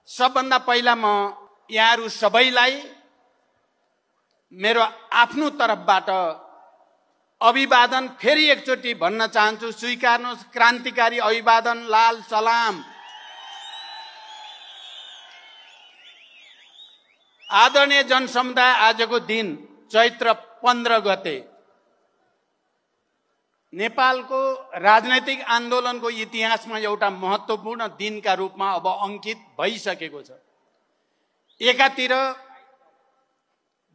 सबभन्दा पहिला म यहाँहरू सबैलाई मेरो आफ्नो तर्फबाट अभिवादन फेरि एकचोटि भन्न चाहन्छु। स्वीकार्नुहोस् क्रान्तिकारी अभिवादन, लाल सलाम। आदरणीय जनसमुदाय, आजको दिन चैत्र 15 गते नेपालको राजनैतिक आन्दोलनको इतिहासमा एउटा महत्त्वपूर्ण दिनका रूपमा अब अंकित भइसकेको छ। एकातिर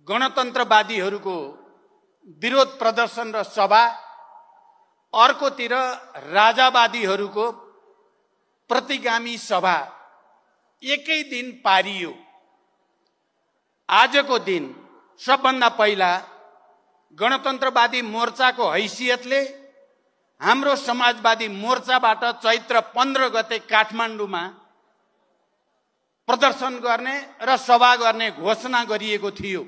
गणतन्त्रवादीहरूको विरोध प्रदर्शन र सभा, अर्कोतिर राजावादीहरूको प्रतिगामी सभा एकै दिन पारियो। आजको दिन सबभन्दा पहिला गणतन्त्रवादी मोर्चाको हैसियतले हाम्रो समाजवादी मोर्चाबाट चैत्र 15 गते काठमाडौँमा प्रदर्शन गर्ने र सभा गर्ने घोषणा गरिएको थियो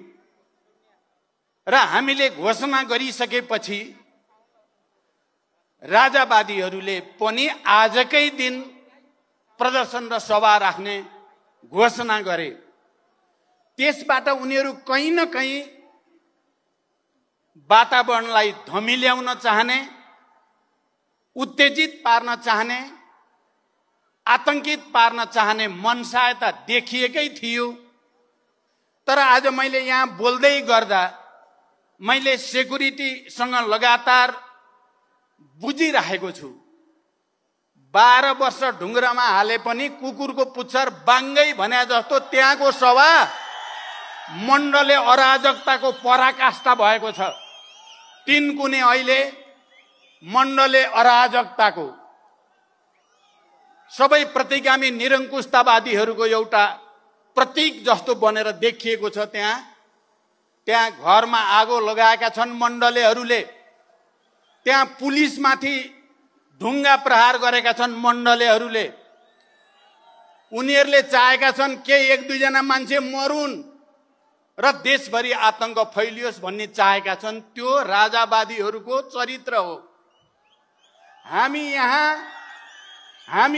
र हामीले घोषणा गरिसकेपछि राजावादीहरूले पनि आजकै दिन प्रदर्शन र सभा राख्ने घोषणा गरे। त्यसबाट उनीहरू कहीँ न कहीँ वातावरणलाई धमिल्याउन चाहने, उत्तेजित पार्न चाहने, आतंकित पार्न चाहने मनसायता देखिएकै थियो। तर आज मैले यहाँ बोल्दै गर्दा मैले सेक्युरिटीसँग लगातार बुझिरहेको छु। 12 वर्ष ढुङ्ग्रामा हाले पनि कुकुरको पुच्छर बाङ्गै भने जस्तो त्यहाँको सभा मण्डले अराजकताको पराकाष्ठा भएको छ। तीनकुने अहिले मण्डले अराजकताको, सबै प्रतिगामी निरङ्कुशतावादीहरूको एउटा प्रतीक जस्तो बनेर देखिएको छ। त्यहाँ घरमा आगो लगाएका छन् मण्डलेहरूले, त्यहाँ पुलिसमाथि ढुङ्गा प्रहार गरेका छन् मण्डलेहरूले। उनीहरूले चाहेका छन् के 1-2 जना मान्छे मरुन् र देशभरि आतंक फैलियोस् भन्ने चाहेका छन्। त्यो राजावादीहरूको चरित्र हो। हामी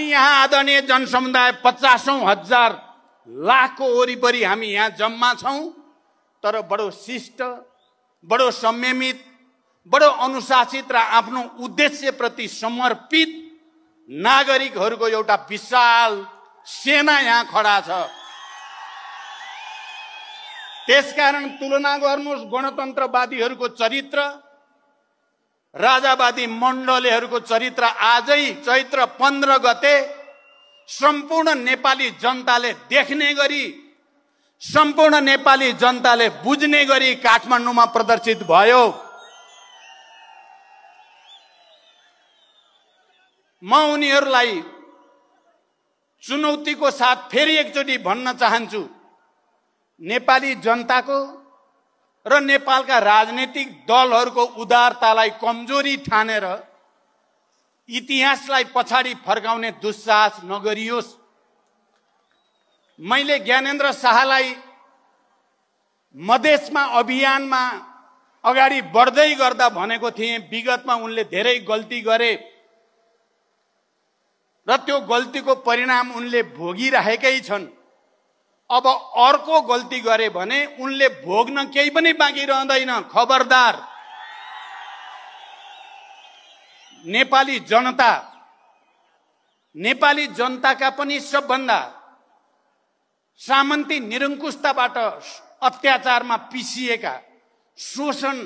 यहाँ आदरणीय जनसमुदाय 50,000 लाखको वरिपरि हामी यहाँ जम्मा छौं। तर बडो शिष्ट, बडो संयमित, बडो अनुशासित र आफ्नो उद्देश्यप्रति समर्पित नागरिकहरूको एउटा विशाल सेना यहाँ खडा छ। त्यसकारण तुलना गर्नुहोस् गणतन्त्रवादीहरूको चरित्र, राजावादी मण्डलेहरूको चरित्र। आजै चैत्र 15 गते सम्पूर्ण नेपाली जनताले देख्ने गरी, सम्पूर्ण नेपाली जनताले बुझ्ने गरी काठमाडौँमा प्रदर्शित भयो। म उनीहरूलाई चुनौतीको साथ फेरि एकचोटि भन्न चाहन्छु, नेपाली जनताको र नेपालका राजनीतिक दलहरूको उदारतालाई कमजोरी ठानेर इतिहासलाई पछाडि फर्काउने दुस्साहस नगरियोस्। मैले ज्ञानेन्द्र शाहलाई मधेसमा अभियानमा अगाडि बढ्दै गर्दा भनेको थिएँ, विगतमा उनले धेरै गल्ती गरे र त्यो गल्तीको परिणाम उनले भोगिरहेकै छन्। अब अर्को गल्ती गरे भने उनले भोग्न केही पनि बाँकी रहँदैन। खबरदार, नेपाली जनताका पनि सबभन्दा सामन्ती निरङ्कुशताबाट अत्याचारमा पिसिएका, शोषण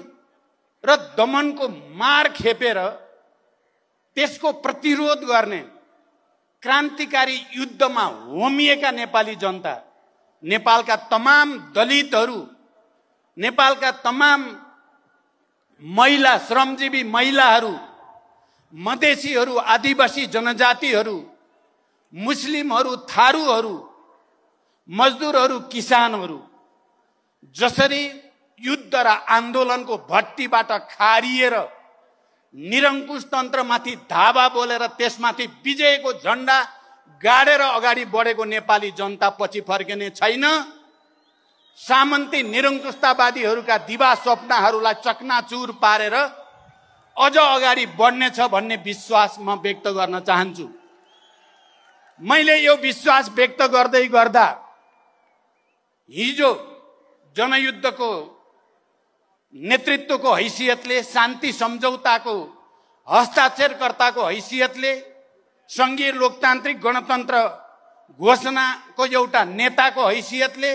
र दमनको मार खेपेर त्यसको प्रतिरोध गर्ने क्रान्तिकारी युद्धमा होमिएका नेपाली जनता, नेपालका तमाम दलितहरू, नेपालका तमाम महिला, श्रमजीवी महिलाहरू, मधेसीहरू, आदिवासी जनजातिहरू, मुस्लिमहरू, थारूहरू, मजदुरहरू, किसानहरू जसरी युद्ध र आन्दोलनको भट्टीबाट खारिएर निरङ्कुश तन्त्रमाथि धावा बोलेर त्यसमाथि विजयको झण्डा गाडेर अगाडि बढेको नेपाली जनता पछि फर्किने छैन। सामन्ती निरङ्कुशतावादीहरूका दिवा स्वप्नहरूलाई चकनाचुर पारेर अझ अगाडि बढ्नेछ भन्ने विश्वास म व्यक्त गर्न चाहन्छु। मैले यो विश्वास व्यक्त गर्दै गर्दा हिजो जनयुद्धको नेतृत्वको हैसियतले, शान्ति सम्झौताको हस्ताक्षरकर्ताको हैसियतले, संघीय लोकतान्त्रिक गणतन्त्र घोषणाको एउटा नेताको हैसियतले,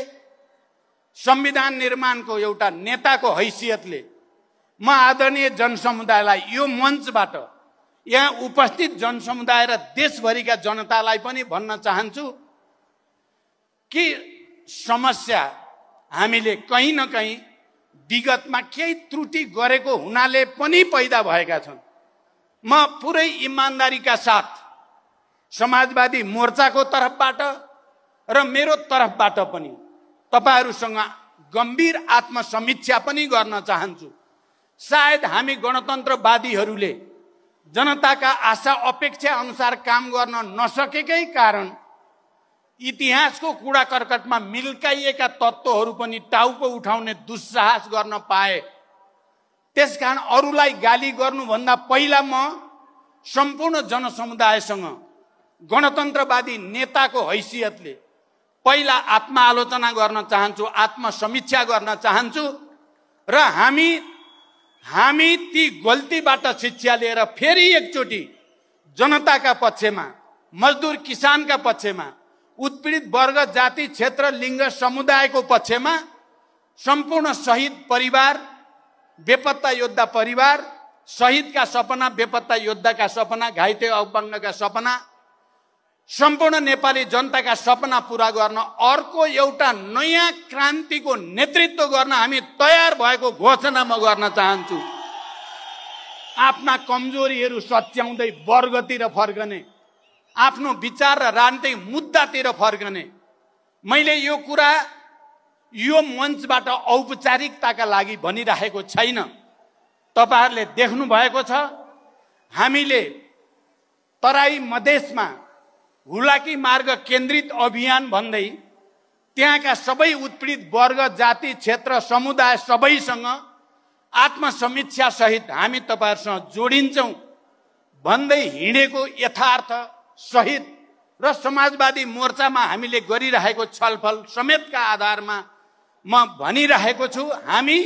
संविधान निर्माणको एउटा नेताको हैसियतले म आदरणीय जनसमुदायलाई यो मञ्चबाट, यहाँ उपस्थित जनसमुदाय र देशभरिका जनतालाई पनि भन्न चाहन्छु कि समस्या हामीले कहीँ न कहीँ विगतमा केही त्रुटि गरेको हुनाले पनि पैदा भएका छन्। म पुरै इमानदारीका साथ समाजवादी मोर्चाको तर्फबाट र मेरो तर्फबाट पनि तपाईहरुसँग गम्भीर आत्मसमीक्षा पनि गर्न चाहन्छु। सायद हामी गणतन्त्रवादीहरूले जनताका आशा अपेक्षा अनुसार काम गर्न नसकेकै कारण इतिहासको कूडा कर्कटमा मिल्काइएका तत्त्वहरू पनि टाउको उठाउने दुस्साहस गर्न पाए। त्यसकारण अरूलाई गाली गर्नुभन्दा पहिला म सम्पूर्ण जनसमुदायसँग गणतन्त्रवादी नेताको हैसियतले पहिला आत्मआलोचना गर्न चाहन्छु, आत्मसमीक्षा गर्न चाहन्छु र हामी ती गल्तीबाट शिक्षा लिएर फेरि एकचोटि जनताका पक्षमा, मजदुर किसानका पक्षमा, उत्पीडित वर्ग, जाति, क्षेत्र, लिङ्ग, समुदायको पक्षमा, सम्पूर्ण शहीद परिवार, बेपत्ता योद्धा परिवार, शहीदका सपना, बेपत्ता योद्धाका सपना, घाइते अपङ्गका सपना, सम्पूर्ण नेपाली जनताका सपना पूरा गर्न अर्को एउटा नयाँ क्रान्तिको नेतृत्व गर्न हामी तयार भएको घोषणा म गर्न चाहन्छु। आफ्ना कमजोरीहरू सच्याउँदै वर्गतिर फर्कने, आफ्नो विचार र राजनीतिक मुद्दातिर फर्कने। मैले यो कुरा यो मञ्चबाट औपचारिकताका लागि भनिराखेको छैन। तपाईहरुले देख्नु भएको छ, हामीले तराई मधेसमा हुलाकी मार्ग केन्द्रित अभियान भन्दै त्यहाँका सबै उत्पीडित वर्ग, जाति, क्षेत्र, समुदाय सबैसँग आत्मसमीक्षा सहित हामी तपाईहरुसँग जोडिन्छौं भन्दै हिँडेको यथार्थ सहित र समाजवादी मोर्चामा हामीले गरिरहेको छलफल समेतका आधारमा म भनिरहेको छु, हामी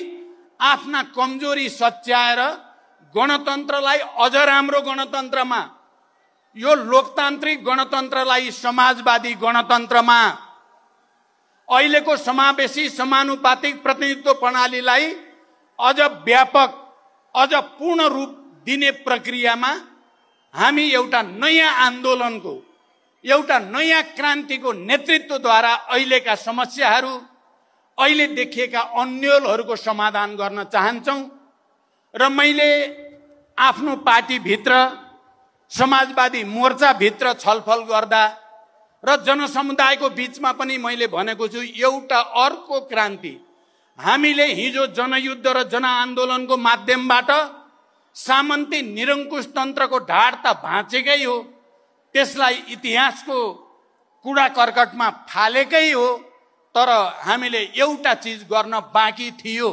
आफ्ना कमजोरी सच्याएर गणतन्त्रलाई अझ राम्रो गणतन्त्रमा, यो लोकतान्त्रिक गणतन्त्रलाई समाजवादी गणतन्त्रमा, अहिलेको समावेशी समानुपातिक प्रतिनिधित्व प्रणालीलाई अझ व्यापक, अझ पूर्ण रूप दिने प्रक्रियामा हामी एउटा नयाँ आन्दोलनको, एउटा नयाँ क्रान्तिको नेतृत्वद्वारा अहिलेका समस्याहरू, अहिले देखिएका अन्योलहरूको समाधान गर्न चाहन्छौं। र मैले आफ्नो पार्टीभित्र, समाजवादी मोर्चाभित्र छलफल गर्दा र जनसमुदायको बीचमा पनि मैले भनेको छु, एउटा अर्को क्रान्ति हामीले हिजो जनयुद्ध र जनआन्दोलनको माध्यमबाट सामन्ती निरङ्कुश तन्त्रको ढाड त भाँचेकै हो, त्यसलाई इतिहासको कूडा कर्कटमा फालेकै हो। तर हामीले एउटा चीज गर्न बाँकी थियो,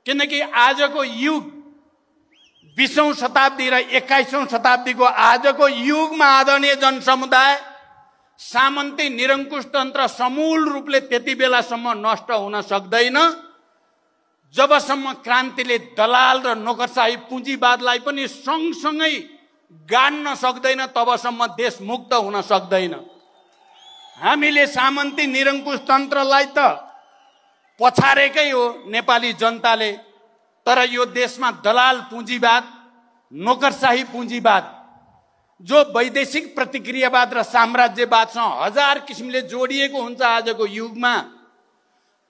किनकि आजको युग 20औं शताब्दी र 21औं शताब्दीको आजको युगमा आदरणीय जनसमुदाय सामन्ती निरङ्कुश तन्त्र समूल रूपले त्यति बेलासम्म नष्ट हुन सक्दैन जबसम्म क्रान्तिले दलाल र नोकरशाही पुँजीवादलाई पनि सँगसँगै गाड्न सक्दैन, तबसम्म देश मुक्त हुन सक्दैन। हामीले सामन्ती निरङ्कुश तन्त्रलाई त पछारेकै हो नेपाली जनताले, तर यो देशमा दलाल पुँजीवाद, नोकरशाही पुँजीवाद, जो वैदेशिक प्रतिक्रियावाद र साम्राज्यवादसँग हजार किसिमले जोडिएको हुन्छ आजको युगमा,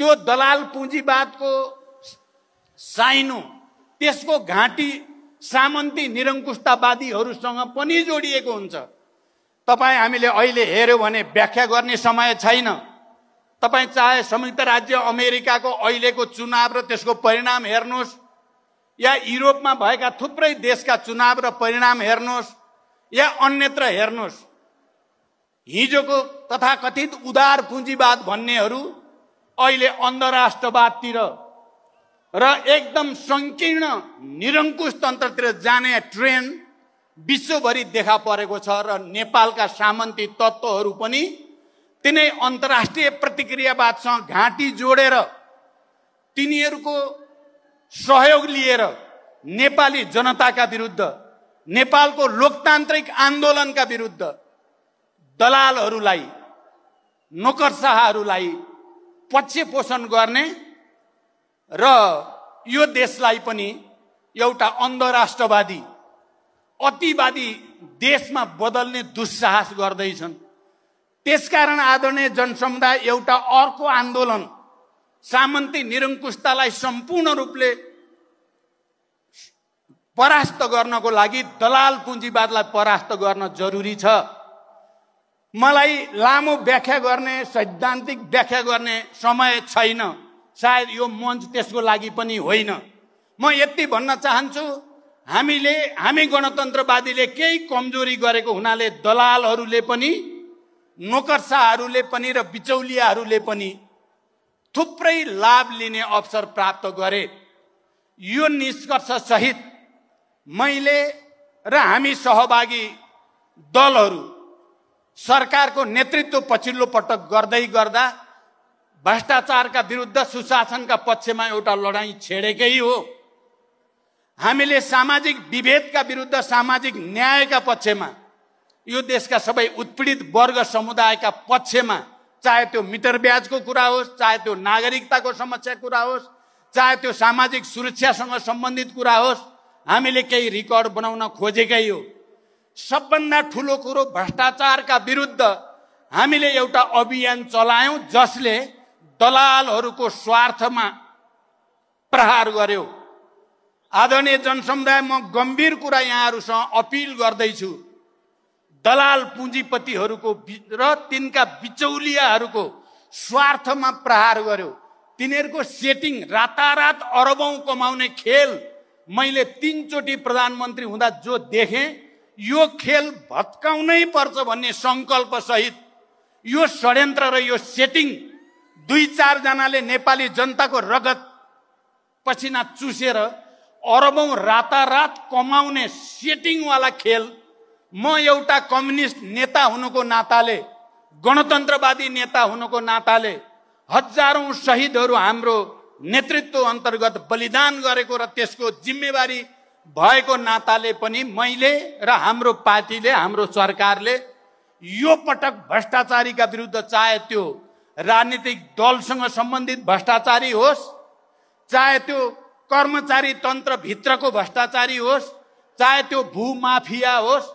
त्यो दलाल पुँजीवादको साइनो, त्यसको घाँटी सामन्ती निरङ्कुशतावादीहरूसँग पनि जोडिएको हुन्छ। तपाईँ हामीले अहिले हेर्यो भने व्याख्या गर्ने समय छैन। तपाईँ चाहे संयुक्त राज्य अमेरिकाको अहिलेको चुनाव र त्यसको परिणाम हेर्नुहोस्, या युरोपमा भएका थुप्रै देशका चुनाव र परिणाम हेर्नुहोस्, या अन्यत्र हेर्नुहोस्, हिजोको तथाकथित उदार पुँजीवाद भन्नेहरू अहिले अन्धराष्ट्रवादतिर र एकदम संकीर्ण निरङ्कुश तन्त्रतिर जाने ट्रेन्ड विश्वभरि देखा परेको छ र नेपालका सामन्ती तत्त्वहरू पनि तिनै अन्तर्राष्ट्रिय प्रतिक्रियावादसँग घाँटी जोडेर तिनीहरूको सहयोग लिएर नेपाली जनताका विरुद्ध, नेपालको लोकतान्त्रिक आन्दोलनका विरुद्ध दलालहरूलाई, नोकरशाहहरूलाई पक्ष पोषण गर्ने र यो देशलाई पनि एउटा अन्धराष्ट्रवादी, अतिवादी देशमा बदल्ने दुस्साहस गर्दैछन्। त्यसकारण आदरणीय जनसमुदाय एउटा अर्को आन्दोलन, सामन्ती निरङ्कुशतालाई सम्पूर्ण रूपले परास्त गर्नको लागि दलाल पुँजीवादलाई परास्त गर्न जरुरी छ। मलाई लामो व्याख्या गर्ने, सैद्धान्तिक व्याख्या गर्ने समय छैन, सायद यो मञ्च त्यसको लागि पनि होइन। म यति भन्न चाहन्छु, हामी गणतन्त्रवादीले केही कमजोरी गरेको हुनाले दलालहरूले पनि, नोकरशाहहरूले पनि र बिचौलियाहरूले पनि थुप्रै लाभ लिने अवसर प्राप्त गरे। यो निष्कर्ष सहित मैले र हामी सहभागी दलहरू सरकारको नेतृत्व पछिल्लो पटक गर्दै गर्दा भ्रष्टाचारका विरुद्ध सुशासनका पक्षमा एउटा लडाईँ छेडेकै हो। हामीले सामाजिक विभेदका विरुद्ध सामाजिक न्यायका पक्षमा, यो देशका सबै उत्पीडित वर्ग समुदायका पक्षमा, चाहे त्यो मिटर ब्याजको कुरा होस्, चाहे त्यो नागरिकताको समस्या कुरा होस्, चाहे त्यो सामाजिक सुरक्षासँग सम्बन्धित कुरा होस्, हामीले केही रिकर्ड बनाउन खोजेकै हो। सबभन्दा ठुलो कुरो भ्रष्टाचारका विरुद्ध हामीले एउटा अभियान चलायौं जसले दलालहरूको स्वार्थमा प्रहार गर्यो। आदरणीय जनसमुदाय, म गम्भीर कुरा यहाँहरूसँग अपिल गर्दैछु, दलाल पुँजीपतिहरूको र तिनका बिचौलियाहरूको स्वार्थमा प्रहार गर्यो। तिनीहरूको सेटिङ रातारात अरबौं कमाउने खेल मैले 3 चोटि प्रधानमन्त्री हुँदा जो देखेँ, यो खेल भत्काउनै पर्छ भन्ने संकल्प सहित यो षड्यन्त्र र यो सेटिङ 2-4 जनाले नेपाली जनताको रगत पसिना चुसेर अरबौं रातारात कमाउने सेटिङवाला खेल म एउटा कम्युनिस्ट नेता हुनुको नाताले, गणतन्त्रवादी नेता हुनुको नाताले, हजारौं शहीदहरू हाम्रो नेतृत्व अन्तर्गत बलिदान गरेको र त्यसको जिम्मेवारी भएको नाताले पनि मैले र हाम्रो पार्टीले, हाम्रो सरकारले यो पटक भ्रष्टाचारीका विरुद्ध, चाहे त्यो राजनीतिक दलसँग सम्बन्धित भ्रष्टाचारी होस्, चाहे त्यो कर्मचारी तन्त्रभित्रको भ्रष्टाचारी होस्, चाहे त्यो भूमाफिया होस्,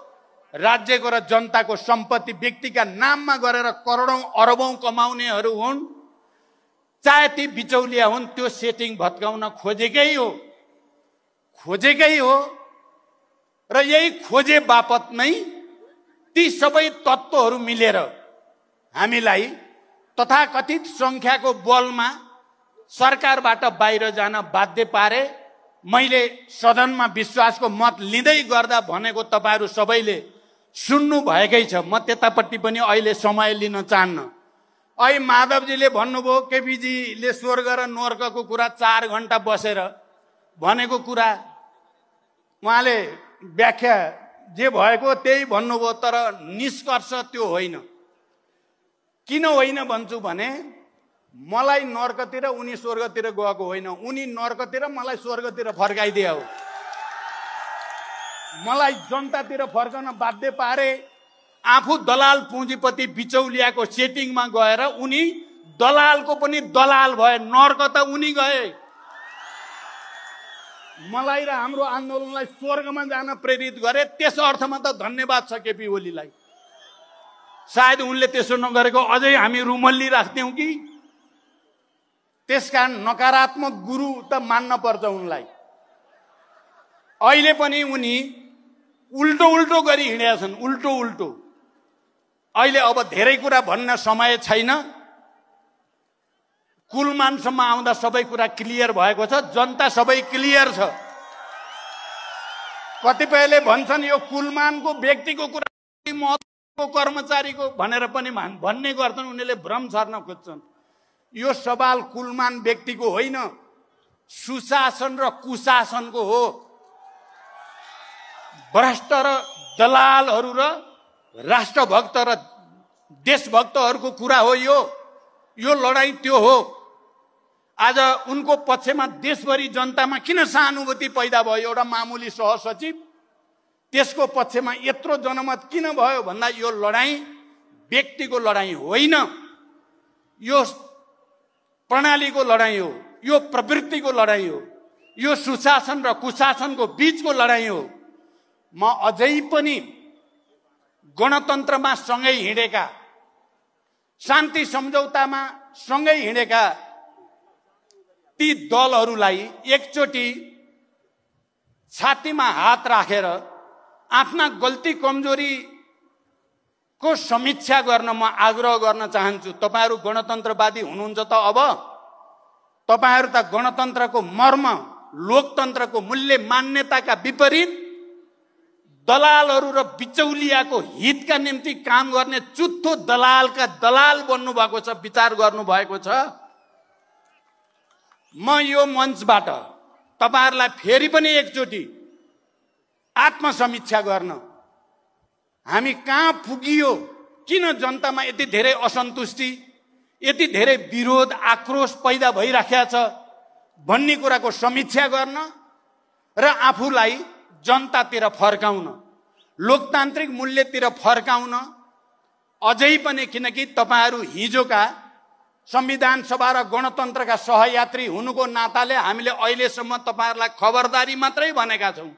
राज्यको र जनताको सम्पत्ति व्यक्तिका नाममा गरेर करोडौं अरबौं कमाउनेहरू हुन्, चाहे ती बिचौलिया हुन्, त्यो सेटिङ भत्काउन खोजेकै हो र यही खोजे बापत नै ती सबै तत्त्वहरू मिलेर हामीलाई तथाकथित संख्याको बलमा सरकारबाट बाहिर जान बाध्य पारे। मैले सदनमा विश्वासको मत लिँदै गर्दा भनेको तपाईहरू सबैले सुन्नु भएकै छ। म त्यतापट्टि पनि अहिले समय लिन चाहन्न। अहिले माधवजीले भन्नुभयो, केपीजीले स्वर्ग र नर्कको कुरा 4 घण्टा बसेर भनेको कुरा, उहाँले व्याख्या जे भएको त्यही भन्नुभयो, तर निष्कर्ष त्यो होइन। किन होइन भन्छु भने, मलाई नर्कतिर उनी स्वर्गतिर गएको होइन, उनी नर्कतिर मलाई स्वर्गतिर फर्काइदिए हो। मलाई जनतातिर फर्कन बाध्य पारे। आफू दलाल पुँजीपति बिचौलियाको सेटिङमा गएर उनी दलालको पनि दलाल भए, नर्क त उनी गए। मलाई र हाम्रो आन्दोलनलाई स्वर्गमा जान प्रेरित गरे, त्यस अर्थमा त धन्यवाद छ केपी ओलीलाई। सायद उनले त्यसो नगरेको अझै हामी रुमल्ली राख्थ्यौं कि। त्यसकारण नकारात्मक गुरु त मान्न पर्छ उनलाई। अहिले पनि उनी उल्टो उल्टो गरी हिँडेका छन्, उल्टो उल्टो। अहिले अब धेरै कुरा भन्न समय छैन। कुलमानसम्म आउँदा सबै कुरा क्लियर भएको छ, जनता सबै क्लियर छ। कतिपयले भन्छन् यो कुलमानको व्यक्तिको कुरा, महत्त्वको कर्मचारीको भनेर पनि भन्ने गर्छन्, उनीहरूले भ्रम छर्न खोज्छन्। यो सवाल कुलमान व्यक्तिको होइन, सुशासन र कुशासनको हो। भ्रष्ट र दलालहरू र राष्ट्रभक्त र देशभक्तहरूको कुरा हो। यो लडाईँ त्यो हो। आज उनको पक्षमा देशभरि जनतामा किन सहानुभूति पैदा भयो? एउटा मामुली सहसचिव, त्यसको पक्षमा यत्रो जनमत किन भयो भन्दा यो लडाईँ व्यक्तिको लडाईँ होइन, यो प्रणालीको लडाईँ हो, यो प्रवृत्तिको लडाईँ हो, यो सुशासन र कुशासनको बीचको लडाईँ हो। म अझै पनि गणतन्त्रमा सँगै हिँडेका, शान्ति सम्झौतामा सँगै हिँडेका ती दलहरूलाई एकचोटि छातीमा हात राखेर आफ्ना गल्ती कमजोरीको समीक्षा गर्न म आग्रह गर्न चाहन्छु। तपाईहरू गणतन्त्रवादी हुनुहुन्छ त अब तपाईहरू त गणतन्त्रको मर्म, लोकतन्त्रको मूल्य मान्यताका विपरीत दलालहरू र बिचौलियाको हितका निम्ति काम गर्ने चुत्थो दलालका दलाल बन्नु भएको छ, विचार गर्नु भएको छ। म यो मञ्चबाट तपाईहरुलाई फेरि पनि एकचोटि आत्मसमीक्षा गर्न, हामी कहाँ पुगियो, किन जनतामा यति धेरै असन्तुष्टि, यति धेरै विरोध, आक्रोश पैदा भइराखेको छ भन्ने कुराको समीक्षा गर्न र आफूलाई जनतातिर फर्काउन, लोकतान्त्रिक मूल्यतिर फर्काउन अझै पनि, किनकि तपाईहरू हिजोका संविधान सभा र गणतन्त्रका सहयात्री हुनुको नाताले हामीले अहिलेसम्म तपाईहरूलाई खबरदारी मात्रै भनेका छौं।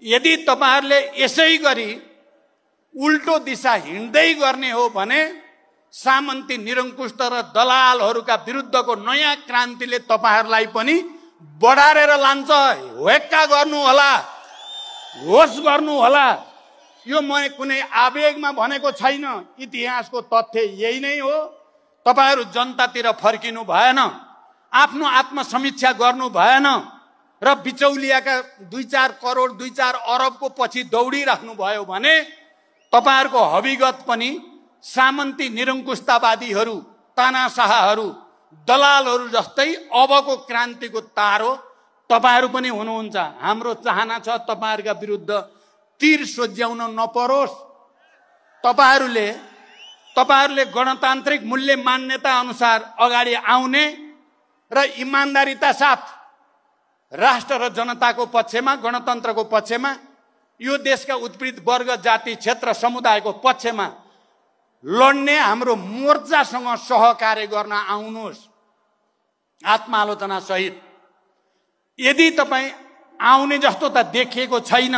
यदि तपाईहरूले यसै गरी उल्टो दिशा हिँड्दै गर्ने हो भने सामन्ती, निरङ्कुश र दलालहरूका विरुद्धको नयाँ क्रान्तिले तपाईहरूलाई पनि बढारेर लान्छ। वेक्का गर्नु होला, होस गर्नु होला। यो म कुनै आवेगमा भनेको छैन, इतिहासको तथ्य यही नै हो। तपाईहरू जनतातिर फर्किनु भएन, आफ्नो आत्मसमीक्षा गर्नु भएन र बिचौलियाका 2-4 करोड 2-4 अरबको पछि दौडिराख्नु भयो भने तपाईहरूको हविगत पनि सामन्ती, निरङ्कुशतावादीहरू, तानाशाहहरू, दलालहरू जस्तै अबको क्रान्तिको तारो तपाईहरू पनि हुनुहुन्छ। हाम्रो चाहना छ तपाईहरूका विरुद्ध तीर सोझ्याउन नपरोस्। तपाईहरूले गणतान्त्रिक मूल्य मान्यता अनुसार अगाडि आउने र इमानदारीता साथ राष्ट्र र जनताको पक्षमा, गणतन्त्रको पक्षमा, यो देशका उत्पीडित वर्ग, जाति, क्षेत्र, समुदायको पक्षमा लड्ने हाम्रो मोर्चासँग सहकार्य गर्न आउनुहोस् आत्मालोचना सहित। यदि तपाईँ आउने जस्तो त देखिएको छैन।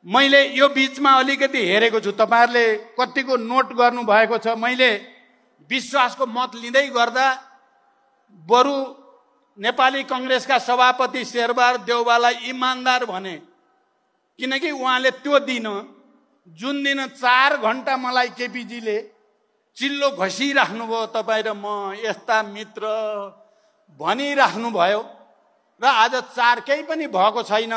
मैले यो बीचमा अलिकति हेरेको छु, तपाईहरुले कतिको नोट गर्नु भएको छ। मैले विश्वासको मत लिँदै गर्दा बरु नेपाली कांग्रेसका सभापति शेरबहादुर देउवालाई इमानदार भने, किनकि उहाँले त्यो दिन, जुन दिन 4 घण्टा मलाई केपीजीले चिल्लो घसिराख्नु भयो, तपाईँ र म यस्ता मित्र भनिराख्नु भयो, र आज 4 केही पनि भएको छैन,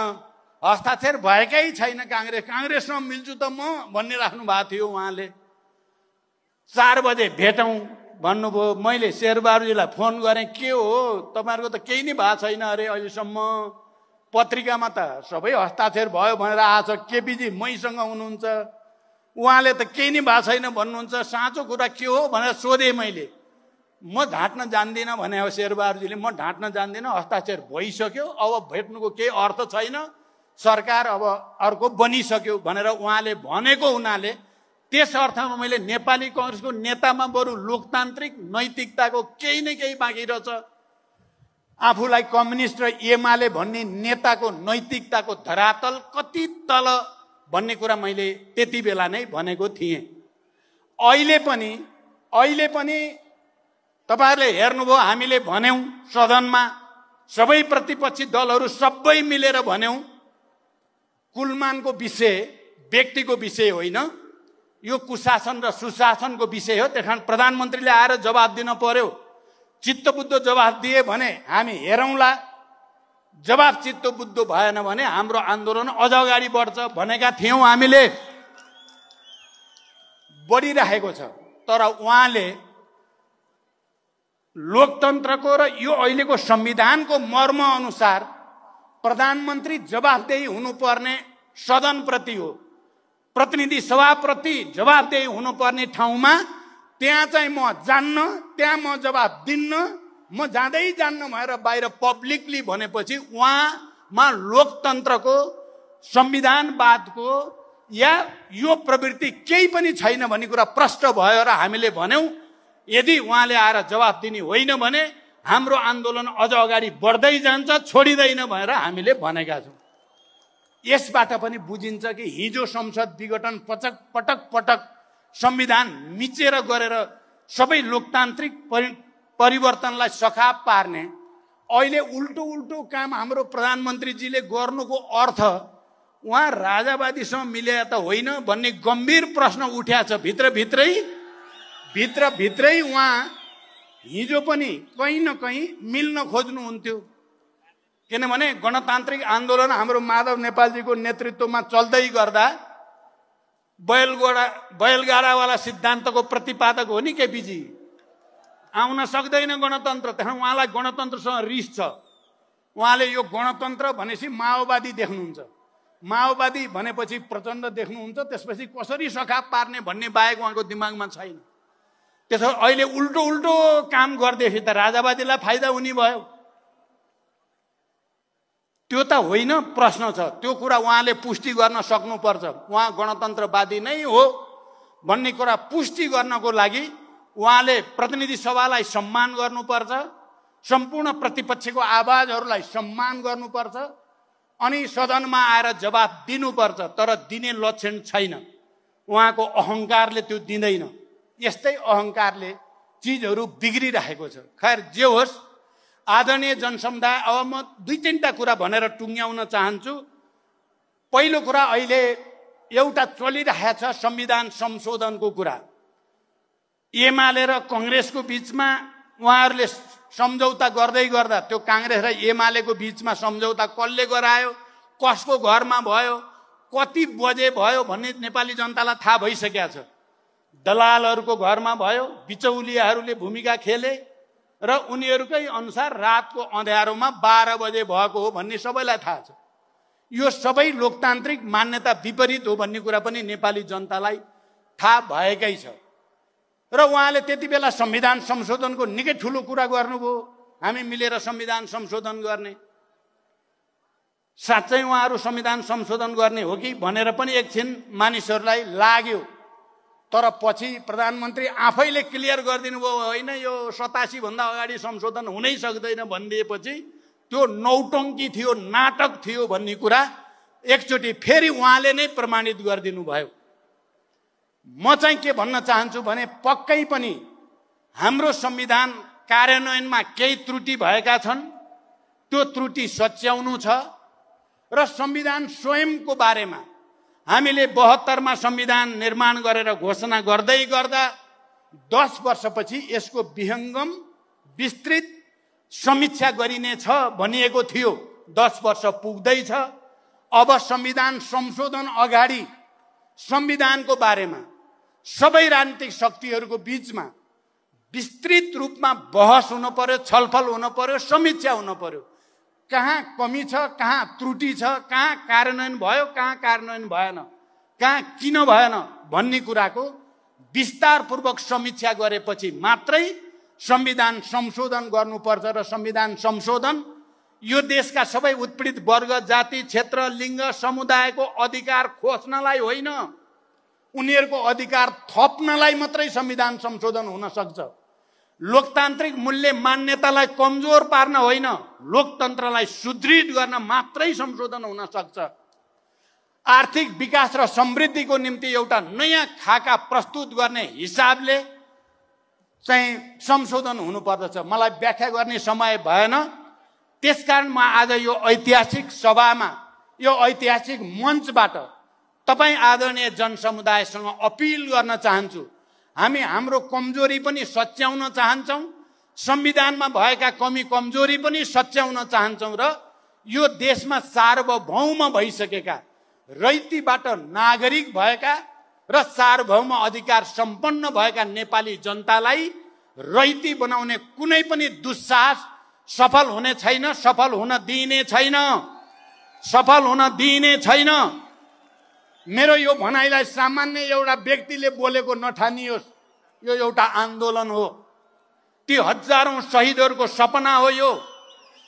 हस्ताक्षर भएकै छैन, कांग्रेसमा मिल्छु त म भन्ने राख्नु भएको थियो। उहाँले 4 बजे भेटौँ भन्नुभयो। मैले शेरबहादुरजीलाई फोन गरेँ, के हो तपाईहरुको त केही नै भएको छैन अरे अहिलेसम्म, पत्रिकामा त सबै हस्ताक्षर भयो भनेर आछ, केपीजी मैसँग हुनुहुन्छ, उहाँले त केही नै भएको छैन भन्नुहुन्छ, साँचो कुरा के हो भनेर सोधेँ मैले। म ढाँट्न जान्दिनँ भने हो शेरबहादुरजीले, म ढाँट्न जान्दिनँ, हस्ताक्षर भइसक्यो, अब भेट्नुको केही अर्थ छैन, सरकार अब अर्को बनिसक्यो भनेर उहाँले भनेको हुनाले त्यस अर्थमा मैले नेपाली कांग्रेसको नेतामा बरु लोकतान्त्रिक नैतिकताको केही न केही बाँकी रहेछ। आफूलाई कम्युनिस्ट र एमाले भन्ने नेताको नैतिकताको धरातल कति तल भन्ने कुरा मैले त्यति बेला नै भनेको थिएँ। अहिले पनि तपाईहरुले हेर्नुभयो, हामीले भन्यौं सदनमा, सबै प्रतिपक्षी दलहरू सबै मिलेर भन्यौं, कुलमानको विषय व्यक्तिको विषय होइन, यो कुशासन र सुशासनको विषय हो। त्यसकारण प्रधानमन्त्रीले आएर जवाब दिन पर्यो। चित्तबुद्ध जवाब दिए भने हामी हेरौँला, जवाब चित्तबुद्ध भएन भने हाम्रो आन्दोलन अझ अगाडि बढ्छ भनेका थियौं। हामीले बढिरहेको छ, तर उहाँले लोकतन्त्रको र यो अहिलेको संविधानको मर्म अनुसार प्रधानमन्त्री जवाफदेही हुनुपर्ने सदनप्रति हो, प्रतिनिधि सभाप्रति जवाबदेही हुनुपर्ने ठाउँमा त्यहाँ चाहिँ म जान्न, त्यहाँ म जवाब दिन्न, म जाँदै जान्न भएर बाहिर पब्लिकली भनेपछि उहाँमा लोकतन्त्रको, संविधानवादको या यो प्रवृत्ति केही पनि छैन भन्ने कुरा प्रष्ट भयो र हामीले भन्यौं यदि उहाँले आएर जवाब दिने होइन भने हाम्रो आन्दोलन अझ अगाडि बढ्दै जान्छ, छोडिँदैन भनेर हामीले भनेका छौं। यसबाट पनि बुझिन्छ कि हिजो संसद विघटन पटक संविधान मिचेर गरेर सबै लोकतान्त्रिक परिवर्तनलाई सखाप पार्ने अहिले उल्टो काम हाम्रो प्रधानमन्त्रीजीले गर्नुको अर्थ उहाँ राजावादीसँग मिलेर त होइन भन्ने गम्भीर प्रश्न उठ्याछ। भित्रभित्रै उहाँ हिजो पनि कहीँ न कहीँ मिल्न खोज्नुहुन्थ्यो, किनभने गणतान्त्रिक आन्दोलन हाम्रो माधव नेपालजीको नेतृत्वमा चल्दै गर्दा बैलगाडावाला सिद्धान्तको प्रतिपादक हो नि केपीजी, आउन सक्दैन गणतन्त्र। त्यहाँ उहाँलाई गणतन्त्रसँग रिस छ। उहाँले यो गणतन्त्र भनेपछि माओवादी देख्नुहुन्छ, माओवादी भनेपछि प्रचण्ड देख्नुहुन्छ, त्यसपछि कसरी सखाप पार्ने भन्ने बाहेक उहाँको दिमागमा छैन। त्यसो अहिले उल्टो काम गर्दैछ त राजावादीलाई फाइदा हुने भयो। त्यो त होइन प्रश्न छ, त्यो कुरा उहाँले पुष्टि गर्न सक्नुपर्छ। उहाँ गणतन्त्रवादी नै हो भन्ने कुरा पुष्टि गर्नको लागि उहाँले प्रतिनिधि सभालाई सम्मान गर्नुपर्छ, सम्पूर्ण प्रतिपक्षको आवाजहरूलाई सम्मान गर्नुपर्छ अनि सदनमा आएर जवाब दिनुपर्छ। तर दिने लक्षण छैन, उहाँको अहंकारले त्यो दिँदैन। यस्तै अहंकारले चीजहरू बिग्रिरहेको छ। खैर जे होस्, आदरणीय जनसमुदाय, अब म दुई तीनटा कुरा भनेर टुङ्ग्याउन चाहन्छु। पहिलो कुरा, अहिले एउटा चलिरहेछ संविधान संशोधनको कुरा। एमाले र कांग्रेसको बीचमा उहाँहरूले सम्झौता गर्दै गर्दा त्यो कांग्रेस र एमालेको बीचमा सम्झौता कसले गरायो, कसको घरमा भयो, कति बजे भयो भन्ने नेपाली जनतालाई थाहा भइसकेको छ। दलालहरूको घरमा भयो, बिचौलियाहरूले भूमिका खेले र उनीहरूकै अनुसार रातको अँध्यारोमा 12 बजे भएको हो भन्ने सबैलाई थाहा छ। यो सबै लोकतान्त्रिक मान्यता विपरीत हो भन्ने कुरा पनि नेपाली जनतालाई थाहा भएकै छ। र उहाँले त्यति बेला संविधान संशोधनको निकै ठुलो कुरा गर्नुभयो, हामी मिलेर संविधान संशोधन गर्ने। साँच्चै उहाँहरू संविधान संशोधन गर्ने हो कि भनेर पनि एकछिन मानिसहरूलाई लाग्यो। तर पछि प्रधानमन्त्री आफैले क्लियर गरिदिनु भयो, होइन यो 87 भन्दा अगाडि संशोधन हुनै सक्दैन भनिदिएपछि त्यो नौटङ्की थियो, नाटक थियो भन्ने कुरा एकचोटि फेरि उहाँले नै प्रमाणित गरिदिनु भयो। म चाहिँ के भन्न चाहन्छु भने पक्कै पनि हाम्रो संविधान कार्यान्वयनमा केही त्रुटि भएका छन्, त्यो त्रुटि सच्याउनु छ। र संविधान स्वयंको बारेमा हामीले 72 मा संविधान निर्माण गरेर घोषणा गर्दै गर्दा 10 वर्षपछि यसको विहङ्गम विस्तृत समीक्षा गरिनेछ भनिएको थियो। 10 वर्ष पुग्दैछ। अब संविधान संशोधन अगाडि संविधानको बारेमा सबै राजनीतिक शक्तिहरूको बीचमा विस्तृत रूपमा बहस हुन पर्यो, छलफल हुन पर्यो, समीक्षा हुन पर्यो। कहाँ कमी छ, कहाँ त्रुटि छ, कहाँ कार्यान्वयन भयो, कहाँ कार्यान्वयन भएन, कहाँ किन भएन भन्ने कुराको विस्तारपूर्वक समीक्षा गरेपछि मात्रै संविधान संशोधन गर्नुपर्छ। र संविधान संशोधन यो देशका सबै उत्पीडित वर्ग, जाति, क्षेत्र, लिङ्ग, समुदायको अधिकार खोज्नलाई होइन, उनीहरूको अधिकार थप्नलाई मात्रै संविधान संशोधन हुन सक्छ। लोकतान्त्रिक मूल्य मान्यतालाई कमजोर पार्न होइन, लोकतन्त्रलाई सुदृढ गर्न मात्रै संशोधन हुन सक्छ। आर्थिक विकास र समृद्धिको निम्ति एउटा नयाँ खाका प्रस्तुत गर्ने हिसाबले चाहिँ संशोधन हुनुपर्दछ। मलाई व्याख्या गर्ने समय भएन, त्यसकारण म आज यो ऐतिहासिक सभामा, यो ऐतिहासिक मञ्चबाट तपाईँ आदरणीय जनसमुदायसँग अपिल गर्न चाहन्छु। हामी हाम्रो कमजोरी पनि सच्याउन चाहन्छौँ, संविधानमा भएका कमी कमजोरी पनि सच्याउन चाहन्छौँ र यो देशमा सार्वभौम भइसकेका, रैतीबाट नागरिक भएका र सार्वभौम अधिकार सम्पन्न भएका नेपाली जनतालाई रैती बनाउने कुनै पनि दुस्साहस सफल हुने छैन, सफल हुन दिइने छैन, सफल हुन दिइने छैन। मेरो यो भनाइलाई सामान्य एउटा व्यक्तिले बोलेको नठानियोस्। यो एउटा आन्दोलन हो। ती हजारौं शहीदहरूको सपना हो। यो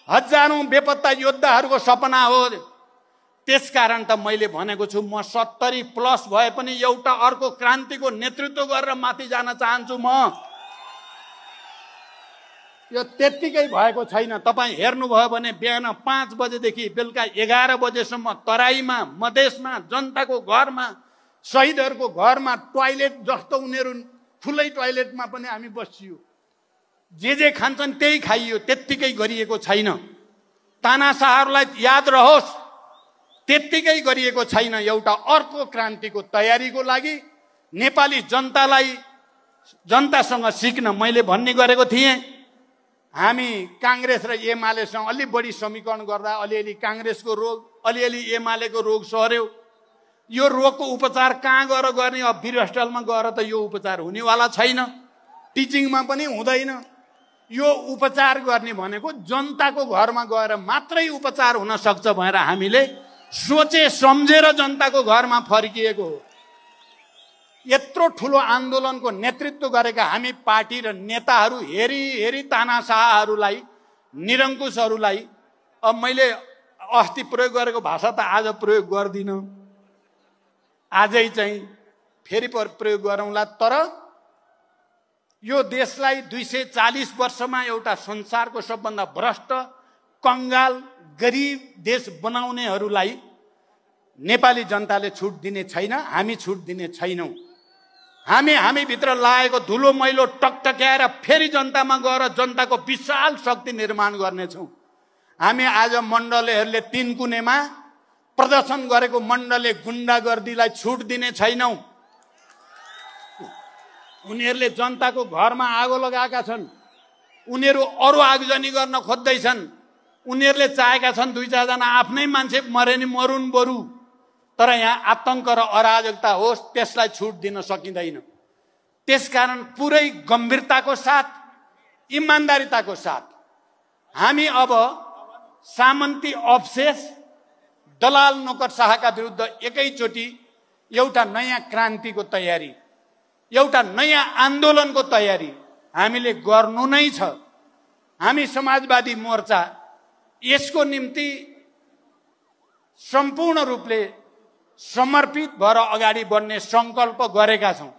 हजारौं बेपत्ता योद्धाहरूको सपना हो। त्यसकारण त मैले भनेको छु, म 70+ भए पनि एउटा अर्को क्रान्तिको नेतृत्व गरेर माथि जान चाहन्छु। म यो त्यत्तिकै भएको छैन। तपाईँ हेर्नुभयो भने बिहान 5 बजेदेखि बेलुका 11 बजेसम्म तराईमा, मधेसमा, जनताको घरमा, शहीदहरूको घरमा टोयलेट जस्तो उनीहरू खुलै टोयलेटमा पनि हामी बसियो। जे खान्छन् त्यही खाइयो। त्यत्तिकै गरिएको छैन। तानाशाहहरूलाई याद रहोस्, त्यत्तिकै गरिएको छैन। एउटा अर्को क्रान्तिको तयारीको लागि नेपाली जनतासँग सिक्न मैले भन्ने गरेको थिएँ। हामी काङ्ग्रेस र एमालेसँग अलि बढी समीकरण गर्दा अलिअलि काङ्ग्रेसको रोग, अलिअलि एमालेको रोग सर्यो। यो रोगको उपचार कहाँ गएर गर्ने? अब वीर अस्पतालमा गएर त यो उपचार हुनेवाला छैन। टिचिङमा पनि हुँदैन। यो उपचार गर्ने भनेको जनताको घरमा गएर मात्रै उपचार हुन सक्छ भनेर हामीले सोचे सम्झेर जनताको घरमा फर्किएको हो। यत्रो ठुलो आन्दोलनको नेतृत्व गरेका हामी पार्टी र नेताहरू हेरी तानाशाहहरूलाई, निरङ्कुशहरूलाई, अब मैले अस्ति प्रयोग गरेको भाषा त आज प्रयोग गर्दिनँ, आजै चाहिँ फेरि प्रयोग गरौँला। तर यो देशलाई 240 वर्षमा एउटा संसारको सबभन्दा भ्रष्ट, कङ्गाल, गरिब देश बनाउनेहरूलाई नेपाली जनताले छुट दिने छैन। हामी छुट दिने छैनौँ। हामी भित्र लागेको धुलो मैलो टकटक्याएर फेरि जनतामा गएर जनताको विशाल शक्ति निर्माण गर्नेछौँ। हामी आज मण्डलीहरूले 3 कुनेमा प्रदर्शन गरेको मण्डले गुण्डागर्दीलाई छुट दिने छैनौँ। उनीहरूले जनताको घरमा आगो लगाएका छन्। उनीहरू अरू आगजनी गर्न खोज्दैछन्। उनीहरूले चाहेका छन् 2-4 जना आफ्नै मान्छे मरे नि मरुन् बरु, तर यहाँ आतंक र अराजकता होस्, त्यसलाई छुट दिन सकिँदैन। त्यसकारण पुरै गम्भीरताको साथ, इमान्दारिताको साथ हामी अब सामन्ती अवशेष, दलाल नोकरशाहका विरुद्ध एकैचोटि एउटा नयाँ क्रान्तिको तयारी, एउटा नयाँ आन्दोलनको तयारी हामीले गर्नु नै छ। हामी समाजवादी मोर्चा यसको निम्ति सम्पूर्ण रूपले समर्पित भएर अगाडि बढ्ने संकल्प गरेका छौँ।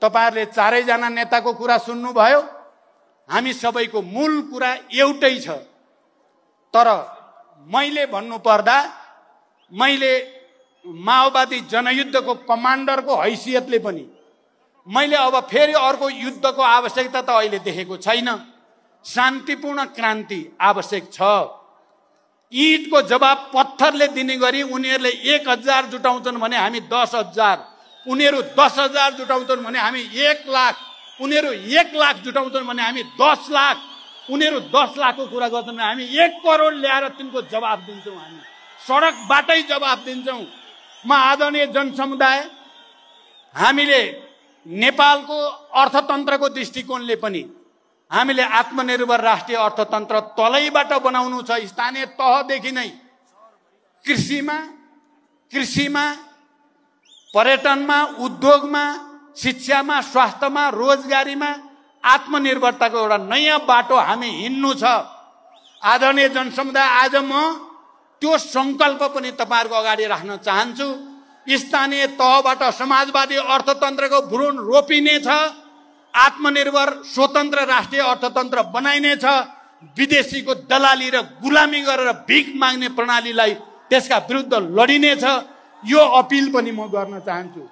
तपाईहरुले 4 जना नेताको कुरा सुन्नुभयो। हामी सबैको मूल कुरा एउटै छ। तर मैले भन्नुपर्दा, मैले माओवादी जनयुद्धको कमान्डरको हैसियतले पनि मैले अब फेरि अर्को युद्धको आवश्यकता त अहिले देखेको छैन। शान्तिपूर्ण क्रान्ति आवश्यक छ। ईदको जवाब पत्थरले दिने गरी उनीहरूले 1000 जुटाउँछन् भने हामी 10,000, उनीहरू 10,000 जुटाउँछन् भने हामी 1 लाख, उनीहरू 1 लाख जुटाउँछन् भने हामी 10 लाख, उनीहरू 10 लाखको कुरा गर्छन् भने हामी 1 करोड ल्याएर तिनको जवाब दिन्छौँ। हामी सडकबाटै जवाब दिन्छौँ। म आदरणीय जनसमुदाय, हामीले नेपालको अर्थतन्त्रको दृष्टिकोणले पनि हामीले आत्मनिर्भर राष्ट्रिय अर्थतन्त्र तलैबाट बनाउनु छ। स्थानीय तहदेखि नै कृषिमा, पर्यटनमा, उद्योगमा, शिक्षामा, स्वास्थ्यमा, रोजगारीमा आत्मनिर्भरताको एउटा नयाँ बाटो हामी हिँड्नु छ। आदरणीय जनसमुदाय, आज म त्यो संकल्प पनि तपाईहरुको अगाडि राख्न चाहन्छु। स्थानीय तहबाट समाजवादी अर्थतन्त्रको भ्रूण रोपिनेछ। आत्मनिर्भर स्वतन्त्र राष्ट्रिय अर्थतन्त्र बनाइनेछ। विदेशीको दलाली र गुलामी गरेर भिख माग्ने प्रणालीलाई त्यसका विरुद्ध लडिनेछ। यो अपिल पनि म गर्न चाहन्छु।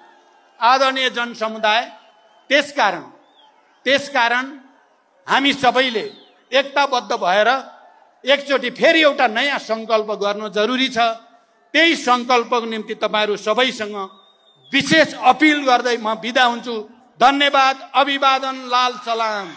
आदरणीय जनसमुदाय, त्यसकारण हामी सबैले एकताबद्ध भएर एकचोटि फेरि एउटा नयाँ संकल्प गर्नु जरुरी छ। त्यही संकल्पको निम्ति तपाईहरु सबैसँग विशेष अपिल गर्दै म बिदा हुन्छु। धन्यवाद। अभिवादन। लाल सलाम।